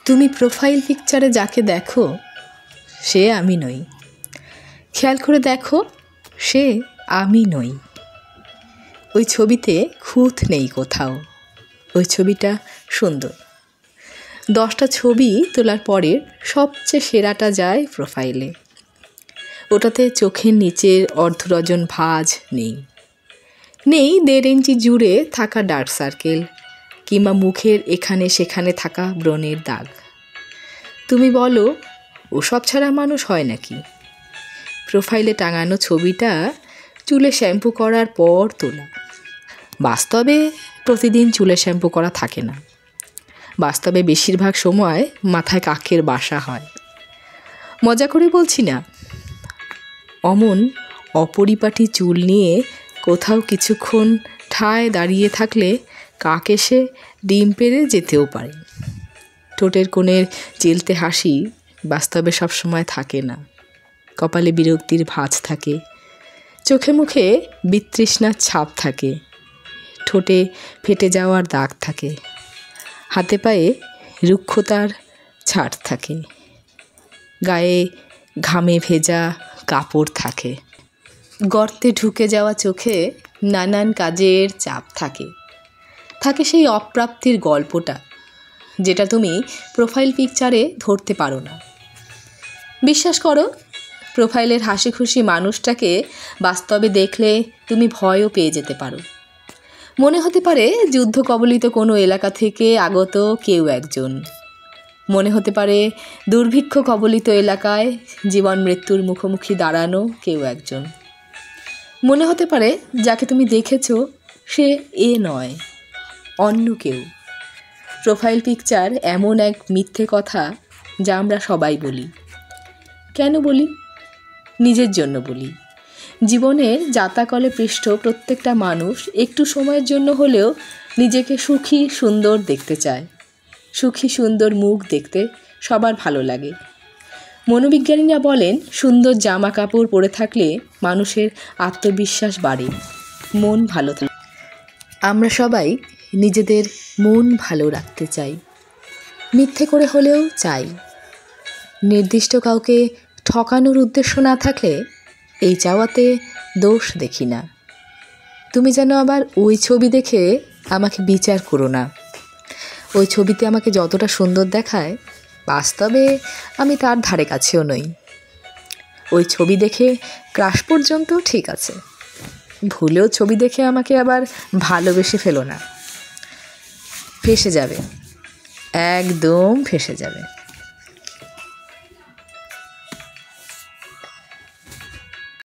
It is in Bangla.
তুমি প্রোফাইল পিকচারে যাকে দেখো সে আমি নই। খেয়াল করে দেখো, সে আমি নই। ওই ছবিতে খুঁত নেই কোথাও। ওই ছবিটা সুন্দর। 10টা ছবি তোলার পরে সবচেয়ে সেরাটা যায় প্রোফাইলে। ওটাতে চোখের নিচের অর্ধডজন ভাঁজ নেই, 1.5 ইঞ্চি জুড়ে থাকা ডার্ক সার্কেল কিংবা মুখের এখানে সেখানে থাকা ব্রণের দাগ। তুমি বলো, ওসব ছাড়া মানুষ হয় নাকি? প্রোফাইলে টাঙানো ছবিটা চুলে শ্যাম্পু করার পর তোলা। বাস্তবে প্রতিদিন চুলে শ্যাম্পু করা থাকে না। বাস্তবে বেশিরভাগ সময় মাথায় কাকের বাসা হয়। মজা করে বলছি না। অমন অপরিপাটি চুল নিয়ে কোথাও কিছুক্ষণ ঠায় দাঁড়িয়ে থাকলে কাক এসে ডিম পেড়ে যেতেও পারে। ঠোঁটের কোণের চেলতে হাসি বাস্তবে সবসময় থাকে না। কপালে বিরক্তির ভাঁজ থাকে, চোখে মুখে বিতৃষ্ণার ছাপ থাকে, ঠোঁটে ফেটে যাওয়ার দাগ থাকে, হাতে পায়ে রুক্ষতার ছাট থাকে, গায়ে ঘামে ভেজা কাপড় থাকে, গর্তে ঢুকে যাওয়া চোখে নানান কাজের চাপ থাকে। থাকে সেই অপ্রাপ্তির গল্পটা, যেটা তুমি প্রোফাইল পিকচারে ধরতে পারো না। বিশ্বাস করো, প্রোফাইলের হাসি খুশি মানুষটাকে বাস্তবে দেখলে তুমি ভয়ও পেয়ে যেতে পারো। মনে হতে পারে যুদ্ধ কবলিত কোনো এলাকা থেকে আগত কেউ একজন। মনে হতে পারে দুর্ভিক্ষ কবলিত এলাকায় জীবন মৃত্যুর মুখোমুখি দাঁড়ানো কেউ একজন। মনে হতে পারে যাকে তুমি দেখেছ সে এ নয়, অন্য কেউ। প্রোফাইল পিকচার এমন এক মিথ্যে কথা যা আমরা সবাই বলি। কেন বলি? নিজের জন্য বলি। জীবনের জাতাকলে পৃষ্ঠ প্রত্যেকটা মানুষ একটু সময়ের জন্য হলেও নিজেকে সুখী সুন্দর দেখতে চায়। সুখী সুন্দর মুখ দেখতে সবার ভালো লাগে। মনোবিজ্ঞানীরা বলেন, সুন্দর জামা কাপড় পরে থাকলে মানুষের আত্মবিশ্বাস বাড়ে, মন ভালো থাকে। আমরা সবাই নিজেদের মন ভালো রাখতে চাই, মিথ্যে করে হলেও চাই। নির্দিষ্ট কাউকে ঠকানোর উদ্দেশ্য না থাকলে এই চাওয়াতে দোষ দেখি না। তুমি যেন আবার ওই ছবি দেখে আমাকে বিচার করো না। ওই ছবিতে আমাকে যতটা সুন্দর দেখায়, বাস্তবে আমি তার ধারে কাছেও নই। ওই ছবি দেখে ক্রাশ পর্যন্ত ঠিক আছে, ভুলেও ছবি দেখে আমাকে আবার ভালোবেসে ফেলো না। ফেঁসে যাবে, একদম ফেঁসে যাবে।